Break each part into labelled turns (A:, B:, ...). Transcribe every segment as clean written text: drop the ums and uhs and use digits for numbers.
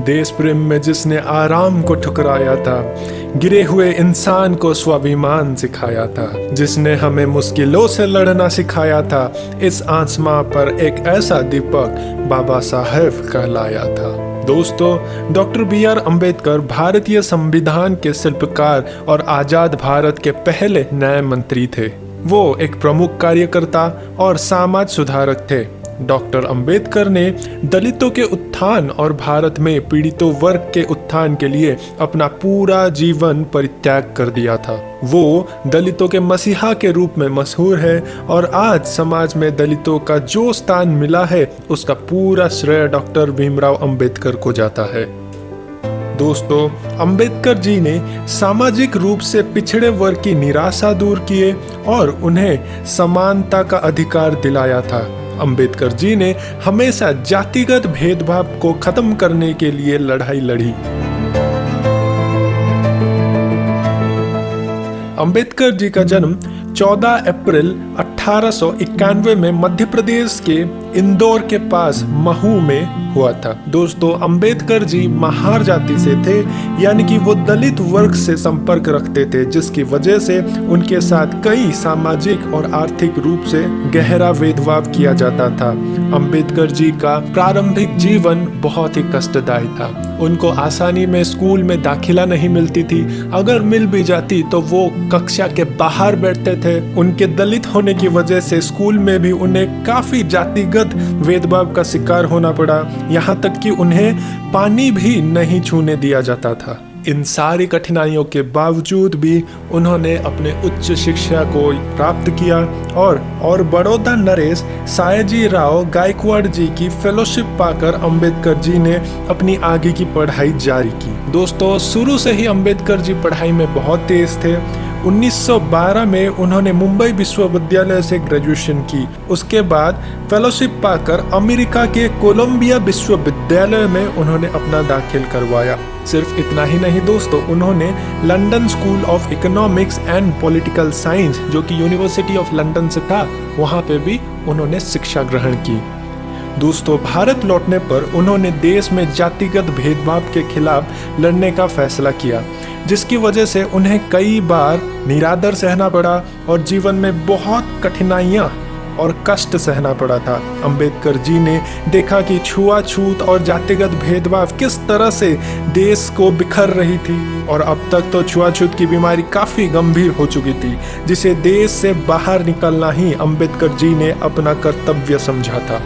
A: देश प्रेम में जिसने आराम को ठुकराया था, गिरे हुए इंसान को स्वाभिमान सिखाया था, जिसने हमें मुश्किलों से लड़ना सिखाया था, इस आसमां पर एक ऐसा दीपक बाबा साहेब कहलाया था। दोस्तों, डॉक्टर बी.आर. अम्बेडकर भारतीय संविधान के शिल्पकार और आजाद भारत के पहले न्याय मंत्री थे। वो एक प्रमुख कार्यकर्ता और समाज सुधारक थे। डॉक्टर अंबेडकर ने दलितों के उत्थान और भारत में पीड़ितों वर्ग के उत्थान के लिए अपना पूरा जीवन परित्याग कर दिया था। वो दलितों के मसीहा के रूप में मशहूर है और आज समाज में दलितों का जो स्थान मिला है उसका पूरा श्रेय डॉक्टर भीमराव अंबेडकर को जाता है। दोस्तों, अंबेडकर जी ने सामाजिक रूप से पिछड़े वर्ग की निराशा दूर किए और उन्हें समानता का अधिकार दिलाया था। अंबेडकर जी ने हमेशा जातिगत भेदभाव को खत्म करने के लिए लड़ाई लड़ी। अंबेडकर जी का जन्म 14 अप्रैल 1891 में मध्य प्रदेश के इंदौर के पास महू में हुआ था। दोस्तों, अंबेडकर जी महार जाति से थे, यानी कि वो दलित वर्ग से संपर्क रखते थे, जिसकी वजह से उनके साथ कई सामाजिक और आर्थिक रूप से गहरा भेदभाव किया जाता था। अंबेडकर जी का प्रारंभिक जीवन बहुत ही कष्टदायी था। उनको आसानी में स्कूल में दाखिला नहीं मिलती थी। अगर मिल भी जाती तो वो कक्षा के बाहर बैठते थे। उनके दलित होने की वजह से स्कूल में भी उन्हें काफी जातिगत भेदभाव का शिकार होना पड़ा। यहाँ तक कि उन्हें पानी भी नहीं छूने दिया जाता था। इन सारी कठिनाइयों के बावजूद भी उन्होंने अपने उच्च शिक्षा को प्राप्त किया और बड़ौदा नरेश सायाजी राव गायकवाड़ जी की फेलोशिप पाकर अंबेडकर जी ने अपनी आगे की पढ़ाई जारी की। दोस्तों, शुरू से ही अंबेडकर जी पढ़ाई में बहुत तेज थे। 1912 में उन्होंने मुंबई विश्वविद्यालय से ग्रेजुएशन की। उसके बाद फेलोशिप पाकर अमेरिका के कोलंबिया विश्वविद्यालय में उन्होंने अपना दाखिल करवाया। सिर्फ इतना ही नहीं दोस्तों, उन्होंने London school of economics and political science, जो कि यूनिवर्सिटी ऑफ लंदन से था, वहाँ पे भी उन्होंने शिक्षा ग्रहण की। दोस्तों, भारत लौटने पर उन्होंने देश में जातिगत भेदभाव के खिलाफ लड़ने का फैसला किया, जिसकी वजह से उन्हें कई बार निरादर सहना पड़ा और जीवन में बहुत कठिनाइयां और कष्ट सहना पड़ा था। अंबेडकर जी ने देखा कि छुआछूत और जातिगत भेदभाव किस तरह से देश को बिखर रही थी और अब तक तो छुआछूत की बीमारी काफी गंभीर हो चुकी थी, जिसे देश से बाहर निकलना ही अंबेडकर जी ने अपना कर्तव्य समझा था।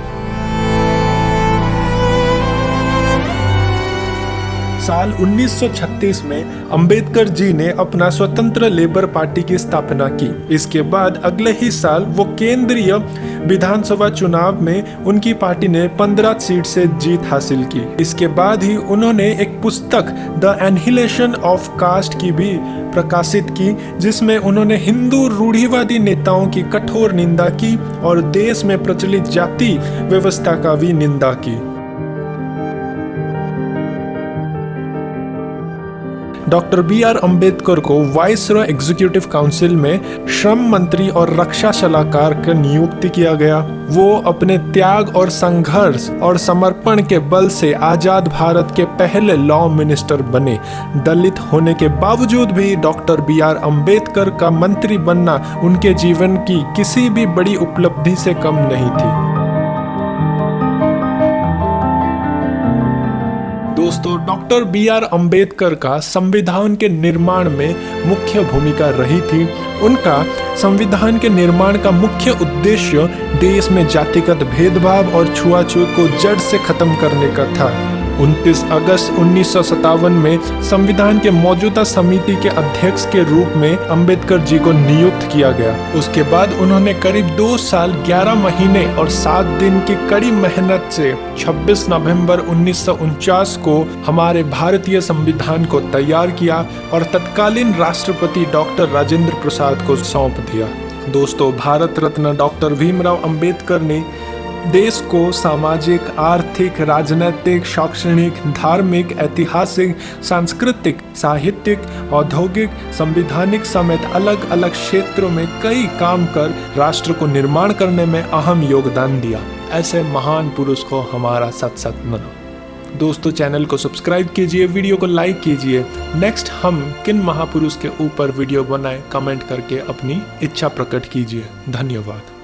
A: साल 1936 में अंबेडकर जी ने अपना स्वतंत्र लेबर पार्टी की स्थापना की। इसके बाद अगले ही साल वो केंद्रीय विधानसभा चुनाव में उनकी पार्टी ने 15 सीट से जीत हासिल की। इसके बाद ही उन्होंने एक पुस्तक द एनिहिलेशन ऑफ कास्ट की भी प्रकाशित की, जिसमें उन्होंने हिंदू रूढ़िवादी नेताओं की कठोर निंदा की और देश में प्रचलित जाति व्यवस्था का भी निंदा की। Doctor B R. अम्बेडकर को वाइसरॉय एग्जीक्यूटिव काउंसिल में श्रम मंत्री और रक्षा सलाहकार का नियुक्ति किया गया। वो अपने त्याग और संघर्ष और समर्पण के बल से आजाद भारत के पहले लॉ मिनिस्टर बने। दलित होने के बावजूद भी डॉक्टर बी.आर. अम्बेडकर का मंत्री बनना उनके जीवन की किसी भी बड़ी उपलब्धि से कम नहीं थी। दोस्तों, डॉक्टर बी.आर. अम्बेडकर का संविधान के निर्माण में मुख्य भूमिका रही थी। उनका संविधान के निर्माण का मुख्य उद्देश्य देश में जातिगत भेदभाव और छुआछूत को जड़ से खत्म करने का था। 29 अगस्त 1957 में संविधान के मौजूदा समिति के अध्यक्ष के रूप में अंबेडकर जी को नियुक्त किया गया। उसके बाद उन्होंने करीब 2 साल 11 महीने और 7 दिन की कड़ी मेहनत से 26 नवंबर 1949 को हमारे भारतीय संविधान को तैयार किया और तत्कालीन राष्ट्रपति डॉक्टर राजेंद्र प्रसाद को सौंप दिया। दोस्तों, भारत रत्न डॉक्टर भीमराव अंबेडकर ने देश को सामाजिक, आर्थिक, राजनीतिक, शैक्षणिक, धार्मिक, ऐतिहासिक, सांस्कृतिक, साहित्यिक, औद्योगिक, संवैधानिक समेत अलग अलग क्षेत्रों में कई काम कर राष्ट्र को निर्माण करने में अहम योगदान दिया। ऐसे महान पुरुष को हमारा सत सत नमन। दोस्तों चैनल को सब्सक्राइब कीजिए, वीडियो को लाइक कीजिए। नेक्स्ट हम किन महापुरुष के ऊपर वीडियो बनाएं, कमेंट करके अपनी इच्छा प्रकट कीजिए। धन्यवाद।